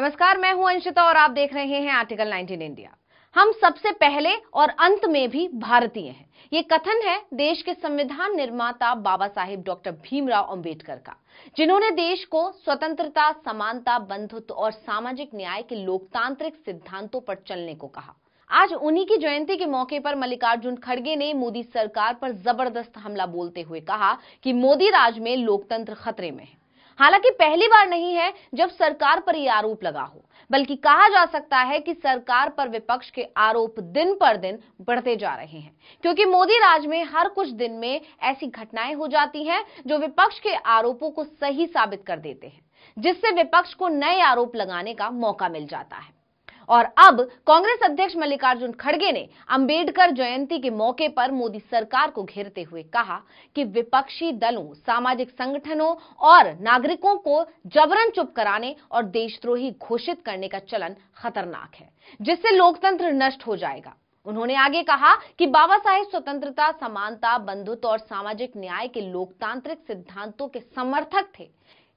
नमस्कार, मैं हूं अंशिता और आप देख रहे हैं आर्टिकल 19 इंडिया। हम सबसे पहले और अंत में भी भारतीय हैं, ये कथन है देश के संविधान निर्माता बाबा साहिब डॉक्टर भीमराव अंबेडकर का, जिन्होंने देश को स्वतंत्रता, समानता, बंधुत्व और सामाजिक न्याय के लोकतांत्रिक सिद्धांतों पर चलने को कहा। आज उन्हीं की जयंती के मौके पर मल्लिकार्जुन खड़गे ने मोदी सरकार पर जबरदस्त हमला बोलते हुए कहा कि मोदी राज में लोकतंत्र खतरे में है। हालांकि पहली बार नहीं है जब सरकार पर यह आरोप लगा हो, बल्कि कहा जा सकता है कि सरकार पर विपक्ष के आरोप दिन पर दिन बढ़ते जा रहे हैं, क्योंकि मोदी राज में हर कुछ दिन में ऐसी घटनाएं हो जाती हैं जो विपक्ष के आरोपों को सही साबित कर देते हैं, जिससे विपक्ष को नए आरोप लगाने का मौका मिल जाता है। और अब कांग्रेस अध्यक्ष मल्लिकार्जुन खड़गे ने अंबेडकर जयंती के मौके पर मोदी सरकार को घेरते हुए कहा कि विपक्षी दलों, सामाजिक संगठनों और नागरिकों को जबरन चुप कराने और देशद्रोही घोषित करने का चलन खतरनाक है, जिससे लोकतंत्र नष्ट हो जाएगा। उन्होंने आगे कहा कि बाबा साहेब स्वतंत्रता, समानता, बंधुत्व और सामाजिक न्याय के लोकतांत्रिक सिद्धांतों के समर्थक थे।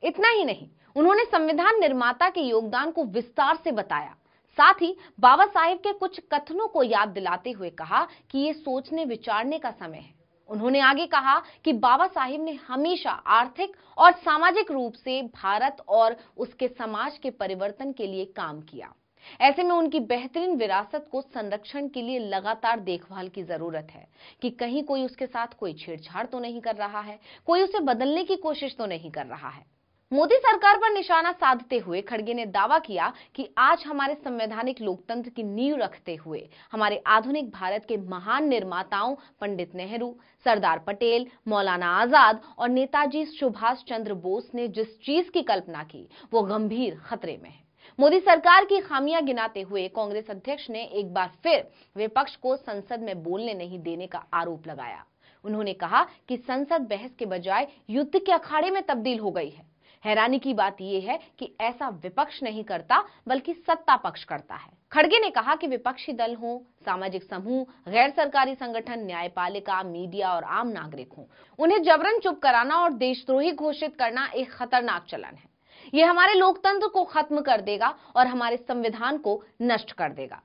इतना ही नहीं, उन्होंने संविधान निर्माता के योगदान को विस्तार से बताया। साथ ही बाबा साहिब के कुछ कथनों को याद दिलाते हुए कहा कि ये सोचने विचारने का समय है। उन्होंने आगे कहा कि बाबा साहिब ने हमेशा आर्थिक और सामाजिक रूप से भारत और उसके समाज के परिवर्तन के लिए काम किया। ऐसे में उनकी बेहतरीन विरासत को संरक्षण के लिए लगातार देखभाल की जरूरत है कि कहीं कोई उसके साथ कोई छेड़छाड़ तो नहीं कर रहा है, कोई उसे बदलने की कोशिश तो नहीं कर रहा है। मोदी सरकार पर निशाना साधते हुए खड़गे ने दावा किया कि आज हमारे संवैधानिक लोकतंत्र की नींव रखते हुए हमारे आधुनिक भारत के महान निर्माताओं पंडित नेहरू, सरदार पटेल, मौलाना आजाद और नेताजी सुभाष चंद्र बोस ने जिस चीज की कल्पना की वो गंभीर खतरे में है। मोदी सरकार की खामियां गिनाते हुए कांग्रेस अध्यक्ष ने एक बार फिर विपक्ष को संसद में बोलने नहीं देने का आरोप लगाया। उन्होंने कहा कि संसद बहस के बजाय युद्ध के अखाड़े में तब्दील हो गई है। हैरानी की बात यह है कि ऐसा विपक्ष नहीं करता बल्कि सत्ता पक्ष करता है। खड़गे ने कहा कि विपक्षी दल हो, सामाजिक समूह, गैर सरकारी संगठन, न्यायपालिका, मीडिया और आम नागरिक हो, उन्हें जबरन चुप कराना और देशद्रोही घोषित करना एक खतरनाक चलन है। यह हमारे लोकतंत्र को खत्म कर देगा और हमारे संविधान को नष्ट कर देगा।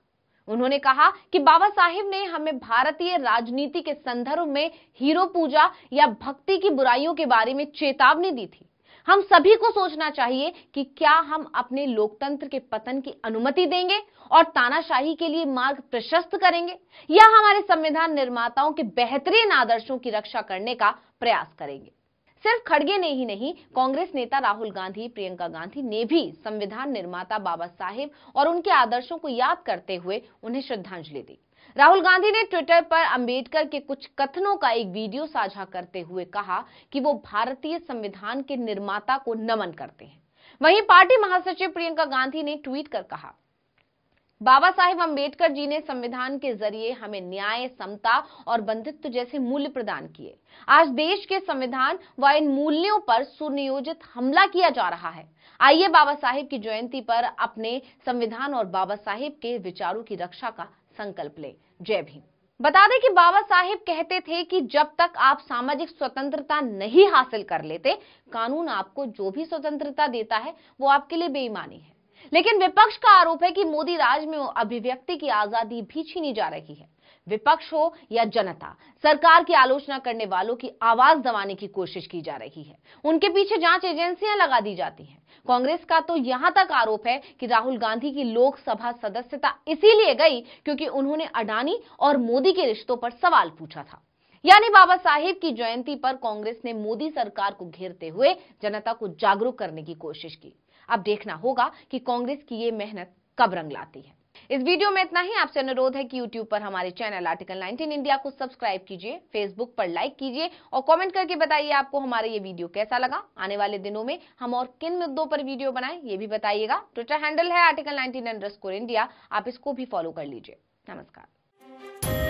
उन्होंने कहा कि बाबा साहिब ने हमें भारतीय राजनीति के संदर्भ में हीरो पूजा या भक्ति की बुराइयों के बारे में चेतावनी दी थी। हम सभी को सोचना चाहिए कि क्या हम अपने लोकतंत्र के पतन की अनुमति देंगे और तानाशाही के लिए मार्ग प्रशस्त करेंगे, या हमारे संविधान निर्माताओं के बेहतरीन आदर्शों की रक्षा करने का प्रयास करेंगे। सिर्फ खड़गे ने ही नहीं, कांग्रेस नेता राहुल गांधी, प्रियंका गांधी ने भी संविधान निर्माता बाबा साहेब और उनके आदर्शों को याद करते हुए उन्हें श्रद्धांजलि दी। राहुल गांधी ने ट्विटर पर अंबेडकर के कुछ कथनों का एक वीडियो साझा करते हुए कहा कि वो भारतीय संविधान के निर्माता को नमन करते हैं। वहीं पार्टी महासचिव प्रियंका गांधी ने ट्वीट कर कहा, बाबा साहेब अंबेडकर जी ने संविधान के जरिए हमें न्याय, समता और बंधुत्व जैसे मूल्य प्रदान किए। आज देश के संविधान व इन मूल्यों पर सुनियोजित हमला किया जा रहा है। आइए बाबा साहेब की जयंती पर अपने संविधान और बाबा साहेब के विचारों की रक्षा का संकल्प ले। जय भीम। बता दें कि बाबा साहेब कहते थे कि जब तक आप सामाजिक स्वतंत्रता नहीं हासिल कर लेते, कानून आपको जो भी स्वतंत्रता देता है वो आपके लिए बेईमानी है। लेकिन विपक्ष का आरोप है कि मोदी राज में अभिव्यक्ति की आजादी भी छीनी जा रही है। विपक्ष हो या जनता, सरकार की आलोचना करने वालों की आवाज दबाने की कोशिश की जा रही है। उनके पीछे जांच एजेंसियां लगा दी जाती हैं। कांग्रेस का तो यहां तक आरोप है कि राहुल गांधी की लोकसभा सदस्यता इसीलिए गई क्योंकि उन्होंने अडानी और मोदी के रिश्तों पर सवाल पूछा था। यानी बाबा साहेब की जयंती पर कांग्रेस ने मोदी सरकार को घेरते हुए जनता को जागरूक करने की कोशिश की। अब देखना होगा कि कांग्रेस की ये मेहनत कब रंग लाती है। इस वीडियो में इतना ही। आपसे अनुरोध है कि YouTube पर हमारे चैनल आर्टिकल 19 इंडिया को सब्सक्राइब कीजिए, Facebook पर लाइक कीजिए और कमेंट करके बताइए आपको हमारा ये वीडियो कैसा लगा। आने वाले दिनों में हम और किन मुद्दों पर वीडियो बनाएं ये भी बताइएगा। ट्विटर हैंडल है आर्टिकल 19 _ इंडिया, आप इसको भी फॉलो कर लीजिए। नमस्कार।